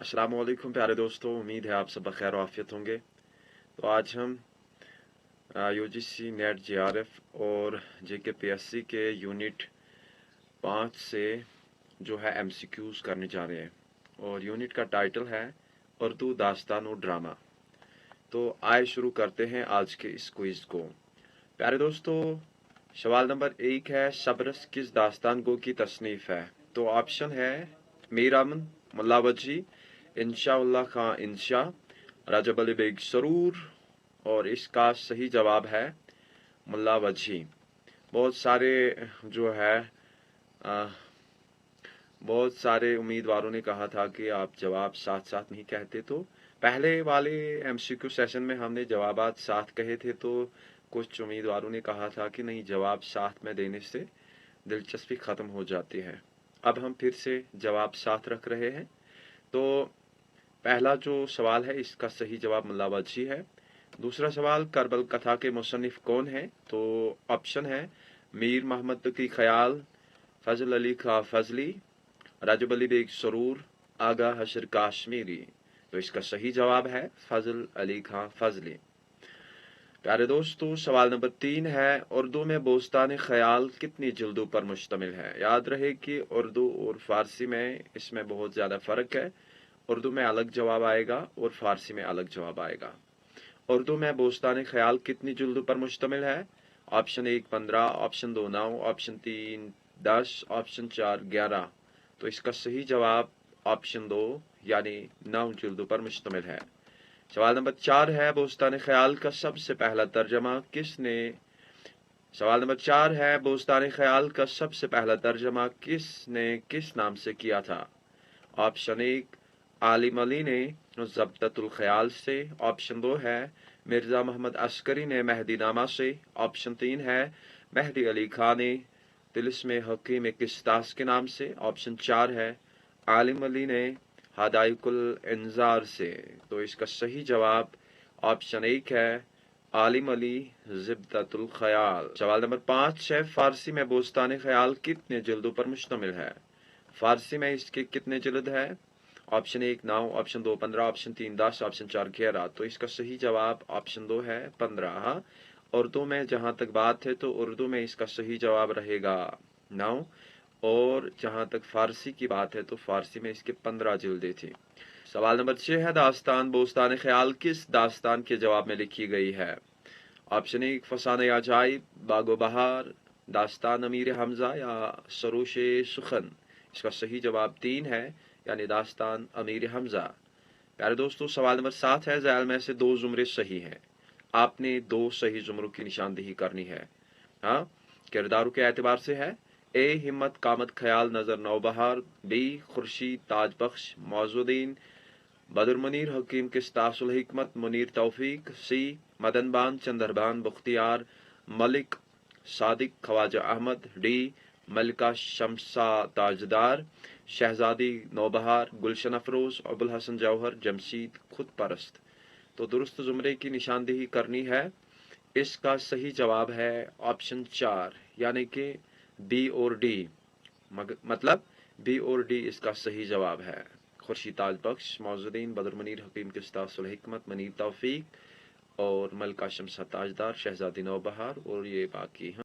अस्सलाम वालेकुम प्यारे दोस्तों, उम्मीद है आप सब बखैर आफियत होंगे। तो आज हम यूजीसी नेट जेआरएफ और जेके पीएससी के यूनिट 5 से जो है एमसीक्यूज करने जा रहे हैं और यूनिट का टाइटल है उर्दू दास्तान और ड्रामा। तो आइए शुरू करते हैं आज के इस क्विज को। प्यारे दोस्तों, सवाल नंबर 1 है, शबरस किस दास्तान गो की तसनीफ है? तो ऑप्शन है मीर अमन, मुल्ला वजी, इंशा उल्लाह खां इंशा, रजब अली बेग सरूर, और इसका सही जवाब है मुल्ला वजी। बहुत सारे जो है आ, बहुत सारे उम्मीदवारों ने कहा था कि आप जवाब साथ साथ नहीं कहते। तो पहले वाले एमसीक्यू सेशन में हमने जवाबात साथ कहे थे, तो कुछ उम्मीदवारों ने कहा था कि नहीं, जवाब साथ में देने से दिलचस्पी खत्म हो जाती है। अब हम फिर से जवाब साथ रख रहे हैं। तो पहला जो सवाल है, इसका सही जवाब मुल्ला वजी है। दूसरा सवाल, करबल कथा के मुसन्निफ कौन है? तो ऑप्शन है मीर मोहम्मद तकी ख्याल, फजल अली खां फजली, रजब अली बेग सरूर, आगा हशर काश्मीरी। तो इसका सही जवाब है फजल अली खां फजली। प्यारे दोस्तों, सवाल नंबर 3 है, उर्दू में बोस्तान ख्याल कितनी जिल्दों पर मुश्तमिल है? याद रहे कि उर्दू और फारसी में इसमें बहुत ज़्यादा फ़र्क है। उर्दू में अलग जवाब आएगा और फारसी में अलग जवाब आएगा। उर्दू में बोस्तान ख्याल कितनी जिल्दों पर मुश्तमिल है? Option 1 15, option 2 9, option 3 10, option 4 11। तो इसका सही जवाब ऑप्शन 2 यानी 9 जिल्दों पर मुश्तमिल है। सवाल नंबर 4 है, बोस्तान ख्याल का सबसे पहला तर्जमा किसने सवाल नंबर 4 है, बोस्तान ख्याल का सबसे पहला तर्जमा किसने किस नाम से किया था? ऑप्शन 1 आलिम अली ने ज़ब्ततुल ख्याल से, ऑप्शन 2 है मिर्ज़ा मोहम्मद अस्करी ने मेहदी नामा से, ऑप्शन 3 है मेहदी अली खान ने तिलिस्म हकीम किस्तास के नाम से, ऑप्शन 4 है आलिम अली ने हदायकुल इंजार से। तो इसका सही जवाब ऑप्शन 1 है आलिम अली ज़ब्ततुल ख्याल। सवाल नंबर 5 है, फारसी में बोस्तान ख्याल कितने जिल्दों पर मुश्तमिल है? फारसी में इसके कितने जिल्द है? Option 1 9, option 2 15, option 3 10, option 4 11। तो इसका सही जवाब ऑप्शन 2 है 15। हाँ, उर्दू में जहां तक बात है तो उर्दू में इसका सही जवाब रहेगा 9, और जहां तक फारसी की बात है तो फारसी में इसके 15 जिल्दें थी। सवाल नंबर 6 है, दास्तान बोस्तान ख्याल किस दास्तान के जवाब में लिखी गई है? ऑप्शन 1 फसाने अजाइब, बागो बहार, दास्तान अमीर हमजा या सरोश सुखन। इसका सही जवाब 3 है यानी दास्तान अमीर हमजा। प्यारे दोस्तों, सवाल नंबर 7 है, ज़ैल में से 2 जुमरे सही हैं। आपने 2 सही जुमरों की निशानदेही करनी है। हाँ, किरदारों के एतबार से है। ए हिम्मत कामत ख्याल नजर नौबहार, बी खुर्शीद ताजबख्श मौजुद्दीन, बदर मुनीर हकीम किस्तासुल हिकमत मुनीर तौफीक, सी मदनबान चंदरबान बख्तियार मलिक सादिक ख्वाजा अहमद, डी मलिका शमसा ताजदार शहजादी नौबहार गुलशन अफरोज अबुल हसन जौहर जमशीद खुद परस्त। तो दुरुस्त जुमरे की निशानदेही करनी है। इसका सही जवाब है ऑप्शन 4 यानी कि बी और डी। मतलब बी और डी इसका सही जवाब है। खुर्शीद ताजबख्श मौजुद्दीन बदर मुनीर हकीम किस्तासुल हिकमत मुनीर तौफीक और मलिका शमसा ताजदार शहजादी नौबहार और ये बाकी हैं।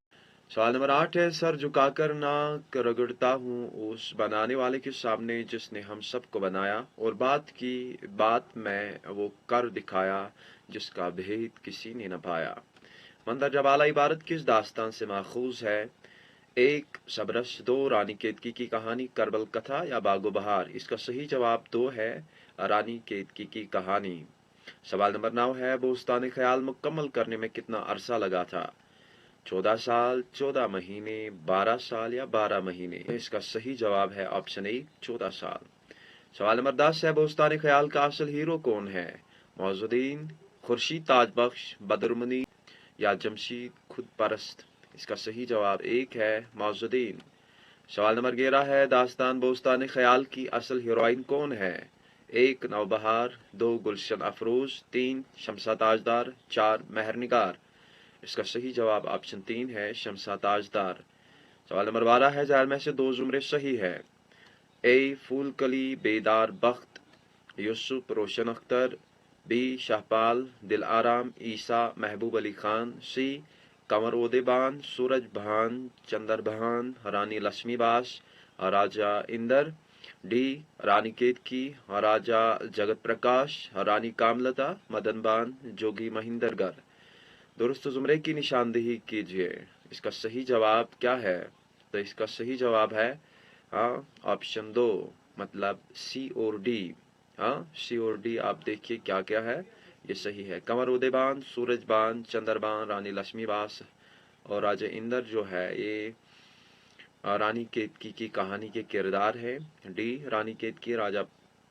सवाल नंबर 8 है, सर झुकाकर नाक रगड़ता हूँ उस बनाने वाले के सामने जिसने हम सबको बनाया, और बात में वो कर दिखाया जिसका भेद किसी ने न पाया। मंदरजा बाला इबारत किस दास्तान से माखूज है? 1 सबरस, 2 रानी केतकी की कहानी, करबल कथा या बागो बहार। इसका सही जवाब 2 है रानी केतकी की कहानी। सवाल नंबर 9 है, बोस्तान ख्याल मुकम्मल करने में कितना अरसा लगा था? 14 साल, 14 महीने, 12 साल या 12 महीने। इसका सही जवाब है ऑप्शन 1 14 साल। सवाल नंबर 10 है, बोस्तान ख्याल का असल हीरो कौन है? मौजुद्दीन, खुर्शीद ताजबख्श, बदर मुनीर या जमशीद खुद परस्त। इसका सही जवाब 1 है मौजुद्दीन। सवाल नंबर 11 है, दास्तान बोस्तान ख्याल की असल हीरोइन कौन है? 1 नौबहार, 2 गुलशन अफरोज, 3 शमसा ताजदार, 4 मेहरनिगार। इसका सही जवाब ऑप्शन 3 है शमसा ताजदार। सवाल नंबर 12 है, ज़ैल में से 2 जुमरे सही है। ए फूल कली बेदार बख्त यूसुफ, रोशन अख्तर, बी शाहपाल, दिल आराम, ईसा, महबूब अली खान, सी कंवर ओदेबान, सूरज भान, चंदर भान, रानी लक्ष्मीबास, राजा इंदर, डी रानी केतकी, राजा जगत प्रकाश, रानी कामलता, मदनबान, जोगी महिंदरगर। दुरुस्त जुमरे की निशानदेही कीजिए। इसका सही जवाब क्या है? तो इसका सही जवाब है ऑप्शन 2, मतलब सी और डी। सी और डी आप देखिए क्या क्या है, ये सही है। कंवर उदयबान, सूरजबान, चंद्रबान, रानी लक्ष्मीबास और राजा इंदर जो है ये रानी केतकी की कहानी के किरदार है। डी रानी केतकी, राजा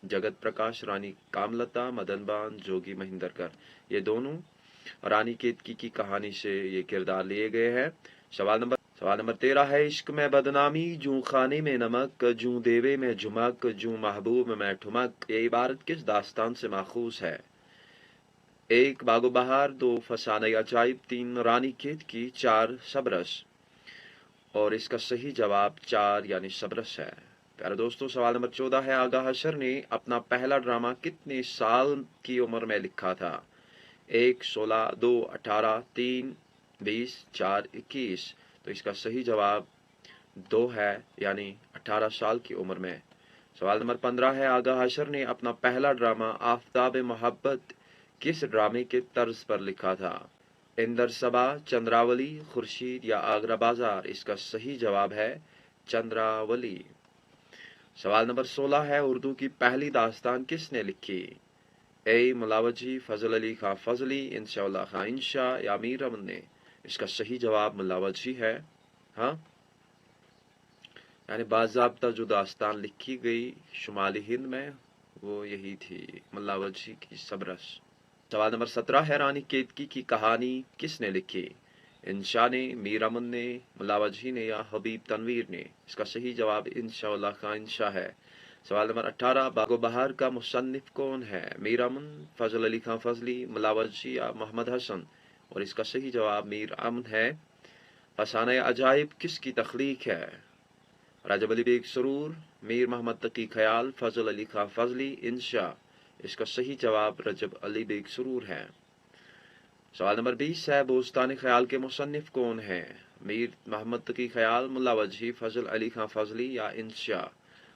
जगत प्रकाश, रानी कामलता, मदनबान, जोगी महिंदरकर, ये दोनों रानी केतकी की कहानी से ये किरदार लिए गए हैं। सवाल नंबर 13 है, इश्क में बदनामी, जूं खाने में नमक, जूं देवे में झुमक, जूं महबूब में ठुमक, ये इबारत किस दास्तान से माखूज है? 1 बागो बहार, 2 फसाने अजाइब, 3 रानी केतकी, 4 सबरस। और इसका सही जवाब 4 यानी सबरस है। प्यारे दोस्तों, सवाल नंबर 14 है, आगा हशर ने अपना पहला ड्रामा कितने साल की उम्र में लिखा था? 1 16, 2 18, 3 20, 4 21। तो इसका सही जवाब 2 है, यानी 18 साल की उम्र में। सवाल नंबर 15 है, आगा हशर ने अपना पहला ड्रामा आफताब मोहब्बत किस ड्रामे के तर्ज पर लिखा था? इंदर सबा, चंद्रावली, खुर्शीद या आगरा बाजार? इसका सही जवाब है चंद्रावली। सवाल नंबर 16 है, उर्दू की पहली दास्तान किसने लिखी? ए मुलावजी, फजल अली खां फजली, इंशाउल्लाह खां इंशा या मीर अमन ने? इसका सही जवाब मुलावजी है। यानी बाज़ाब्ता जो दास्तान लिखी गई शुमाली हिंद में वो यही थी, मुलावजी की सबरस। सवाल नंबर 17 है, रानी केतकी की कहानी किसने लिखी? इंशा ने, मीर अमन ने, मुलावजी ने या हबीब तनवीर ने? इसका सही जवाब इंशाअल्लाह खां इंशा है। सवाल नंबर 18, बागो बहार का मुसन्निफ कौन है? मीर अमन, फजल अली खां फजली, मुलावजी या मोहम्मद हसन? और इसका सही जवाब मीर अमन है। फसाने अजाइब किसकी तख्लीक है? रजब अली बेग सरूर, मीर मोहम्मद तकी ख्याल, फजल अली खां फजली, इंशा? इसका सही जवाब रजब अली बेग सरूर है। सवाल नंबर 20 है, बोस्तान ख्याल के मुसन्निफ कौन है? मीर मोहम्मद तकी ख्याल, मुल्ला वजही, फजल अली खां फजली या इंशा?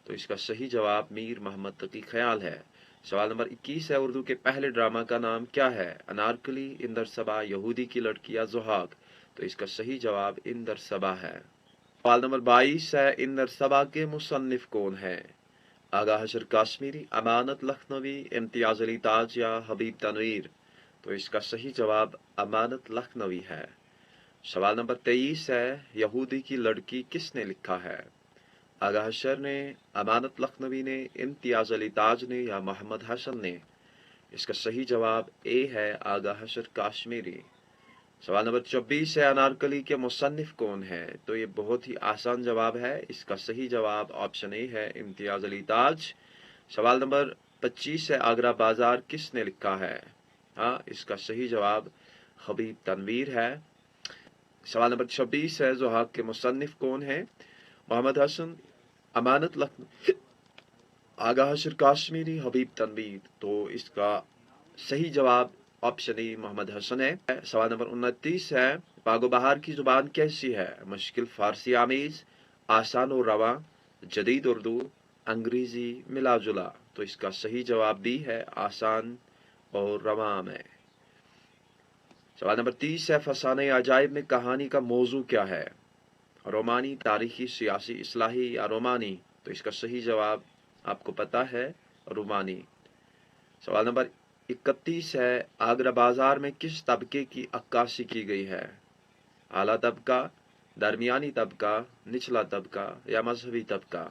तो इसका सही जवाब मीर मोहम्मद तकी ख्याल है। सवाल नंबर 21 है, उर्दू के पहले ड्रामा का नाम क्या है? अनारकली, इंदर सबा, यहूदी की लड़की या जोहाग? तो इसका सही जवाब इंदर सबा है। सवाल नंबर 22 है, इंदर सबा के मुसन्निफ कौन है? आगा हशर काश्मीरी, अमानत लखनवी, इम्तियाज अली ताज या हबीब तनवीर? तो इसका सही जवाब अमानत लखनवी है। सवाल नंबर 23 है, यहूदी की लड़की किसने लिखा है? आगा हशर ने, अमानत लखनवी ने, इम्तियाज अली ताज ने या मोहम्मद हसन ने? इसका सही जवाब ए है, आगा हशर काश्मीरी। सवाल नंबर 24 है, अनारकली के मुसन्निफ कौन है? तो ये बहुत ही आसान जवाब है, इसका सही जवाब ऑप्शन ए है, इम्तियाज अली ताज। सवाल नंबर 25 है, आगरा बाजार किसने लिखा है? इसका सही जवाब हबीब तनवीर है। सवाल नंबर 26 है, ज़ुहाक के मुसन्निफ कौन है? मोहम्मद हसन, अमानत लखनवी, आगा हशर काश्मीरी, हबीब तनवीर? तो इसका सही जवाब ऑप्शन ए मोहम्मद हसन है। सवाल नंबर 29 है, बागो बहार की जुबान कैसी है? मुश्किल, फारसी आमीज, आसान और रवा, जदीद उर्दू, अंग्रेजी मिला जुला? तो इसका सही जवाब भी है, आसान और रवा में। सवाल नंबर 30 है, फसाने अजाइब में कहानी का मौजू क्या है? रोमानी, तारीखी, सियासी, इस्लाही या रोमानी? तो इसका सही जवाब आपको पता है, रोमानी। सवाल नंबर 31 है, आगरा बाजार में किस तबके की अक्कासी की गई है? आला तबका, दरमियानी तबका, निचला तबका या मजहबी तबका?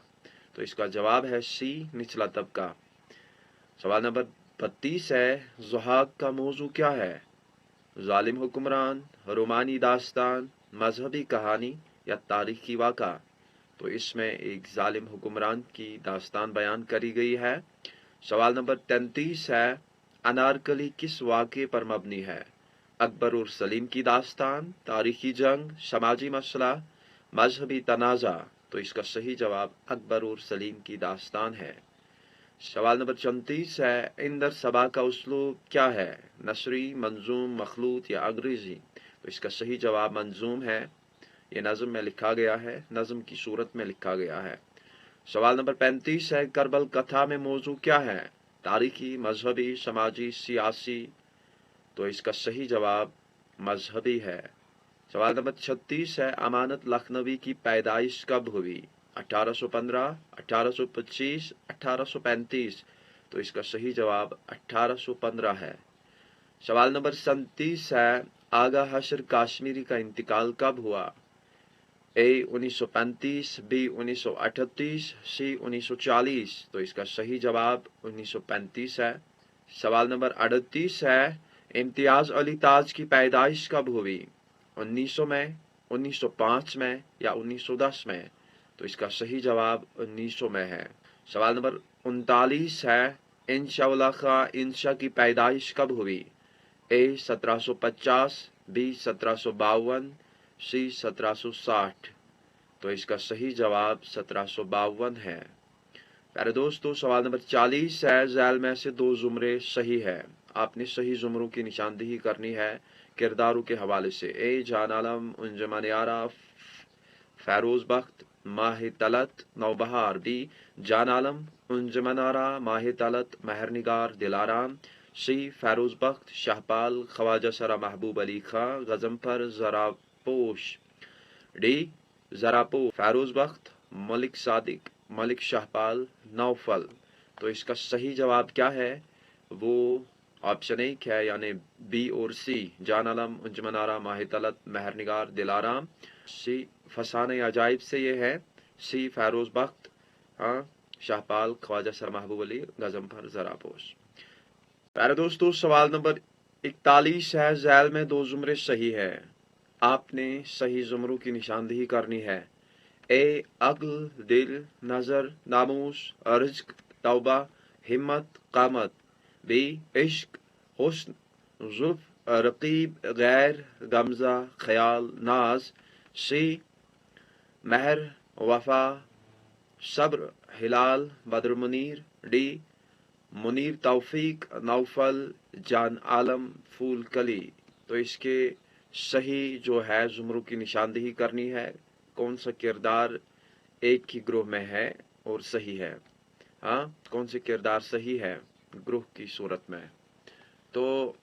तो इसका जवाब है सी, निचला तबका। सवाल नंबर 32 है, ज़ुहाक का मौजू क्या है? जालिम हुक्मरान, रोमानी दास्तान, मजहबी कहानी या तारीखी वाक़ा? तो इसमें एक जालिम हुक्मरान की दास्तान बयान करी गई है। सवाल नंबर 33 है, अनारकली किस वाक़े पर मबनी है? अकबर और सलीम की दास्तान, तारीखी जंग, समाजी मसला, मजहबी तनाज़ा? तो इसका सही जवाब अकबर और सलीम की दास्तान है। सवाल नंबर 34 है, इंदर सबा का उसलूब क्या है? नसरी, मंजूम, मखलूत या अंग्रेजी? तो इसका सही जवाब मंजूम है। ये नज़म में लिखा गया है, नज़म की सूरत में लिखा गया है। सवाल नंबर 35 है, करबल कथा में मौजू क्या है? तारीखी, मजहबी, समाजी, सियासी? तो इसका सही जवाब मजहबी है। सवाल नंबर 36 है, अमानत लखनवी की पैदाइश कब हुई? 1815, 1825, 1835? तो इसका सही जवाब 1815 है। सवाल नंबर 37 है, आगा हशर काश्मीरी का इंतकाल कब हुआ? ए 1935, बी 1938, सी 1940? तो इसका सही जवाब 1935 है। सवाल नंबर 38 है, इम्तियाज अली ताज की पैदाइश कब हुई? 1900 में, 1905 में या 1910 में? तो इसका सही जवाब 1900 में है। सवाल नंबर 39 है, इंशाउल्लाह खां इंशा की पैदाइश कब हुई? ए 1750, बी 1752, सी 1760? तो इसका सही जवाब 1752 है। प्यारे दोस्तों, सवाल नंबर 40 है, झैल में से दो जुमरे सही है। आपने सही जुमरों की निशानदेही करनी है किरदारों के हवाले से। ए जान आलम, अंजुमन यारा, फैरोज बख्त, माह तलत, नौबहार। बी जान आलम, अंजुमन आरा, माह तलत, महरनिगार, दिलाराम। सी फैरोज बख्त, शाहपाल, ख्वाजा सरा महबूब अली खां, गजमफर, जरापोश। डी जरापो, फैरोज बख्त, मलिक सादिक, मलिक शाहपाल, नौफल। तो इसका सही जवाब क्या है? वो ऑप्शन एक है, यानी बी और सी, जान आलम, अंजुमन आरा, माह तलत, महरनिगार, दिलाराम। सी फसाने अजाइब से ये है, सी फैरोज बख्त, हाँ, शाहपाल, ख्वाजा सर महबूब अली, गजमफर, जरापोश। प्यारे दोस्तों, सवाल नंबर 41 है, झैल में दो जुमरे सही है। आपने सही जुमरों की निशानदेही करनी है। ए अक्ल, दिल, नजर, नामूस, रिज्क, तौबा, हिम्मत, कामत। बी इश्क, हुस्न, जुल्फ, रकीब, गैर, गमजा, ख्याल, नाज। सी महर, वफा, सब्र, हिलाल, बद्र मुनीर। डी मुनीर, तौफीक, नौफल, जान आलम, फूल कली। तो इसके सही जो है जुमरों की निशानदेही करनी है, कौन सा किरदार एक ही ग्रोह में है और सही है। हाँ, कौन से किरदार सही है ग्रोह की सूरत में। तो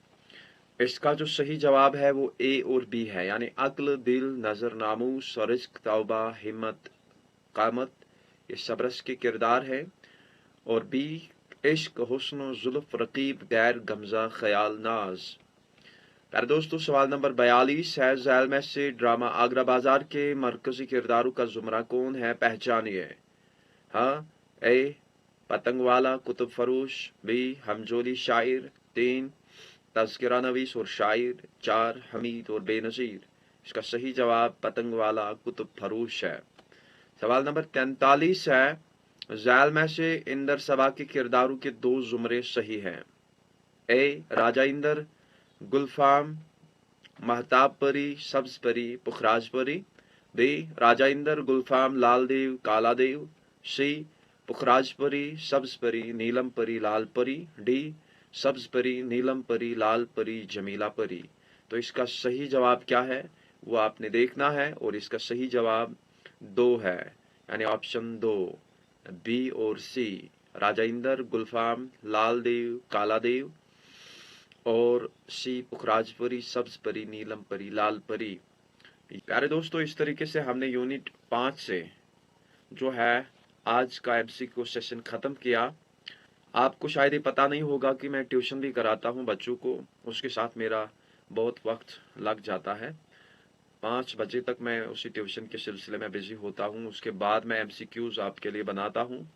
इसका जो सही जवाब है वो ए और बी है, यानी अक्ल, दिल, नजर, नामूस, रिज्क, तौबा, हिम्मत, कामत, ये सब रस के किरदार हैं। और बी इश्क, हुस्न, जुल्फ, रकीब, गैर, गमजा, ख्याल, नाज। प्यारे दोस्तों, सवाल नंबर 42 है, झैल में से ड्रामा आगरा बाजार के मरकजी किरदारों का जुमरा कौन है? पहचानिए। हाँ, ए पतंग वाला, कुतुब फरोश। बी हमजोली शायर। 3 तज़किरा नवीस और शायर। 4 हमीद और बेनज़ीर। इसका सही जवाब पतंग वाला, कुतुब फरोश है। सवाल नंबर 43 है, झैल में से इंदर सबा के किरदारों के दो जुमरे सही हैं। ए राजा इंदर, गुलफाम, महताब परी, सब्ज परी, पुखराज परी। बी राजा इंदर, गुलफाम, लाल देव, काला देव। सी पुखराज परी, सब्ज परी, नीलम परी, लाल परी। डी सब्ज परी, नीलम परी, लाल परी, जमीला परी। तो इसका सही जवाब क्या है वो आपने देखना है, और इसका सही जवाब 2 है, यानी ऑप्शन 2, बी और सी, राजा इंदर, गुलफाम, लाल देव, काला देव, और सी पुखराज परी, सब्ज परी, नीलम परी, लाल परी। प्यारे दोस्तों, इस तरीके से हमने यूनिट 5 से जो है आज का एमसीक्यू सेशन खत्म किया। आपको शायद ये पता नहीं होगा कि मैं ट्यूशन भी कराता हूँ बच्चों को, उसके साथ मेरा बहुत वक्त लग जाता है। 5 बजे तक मैं उसी ट्यूशन के सिलसिले में बिजी होता हूँ। उसके बाद मैं एमसीक्यूज आपके लिए बनाता हूँ,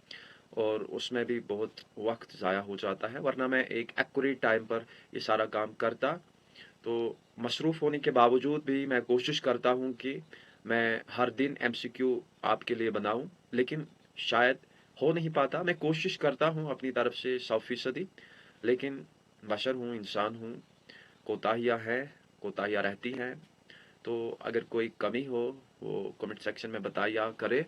और उसमें भी बहुत वक्त ज़ाया हो जाता है, वरना मैं एक एक्यूरेट टाइम पर ये सारा काम करता। तो मसरूफ़ होने के बावजूद भी मैं कोशिश करता हूँ कि मैं हर दिन एमसीक्यू आपके लिए बनाऊँ, लेकिन शायद हो नहीं पाता। मैं कोशिश करता हूँ अपनी तरफ से 100%, लेकिन बशर हूँ, इंसान हूँ, कोताहियाँ हैं, कोताहियाँ रहती हैं। तो अगर कोई कमी हो वो कमेंट सेक्शन में बताया करे।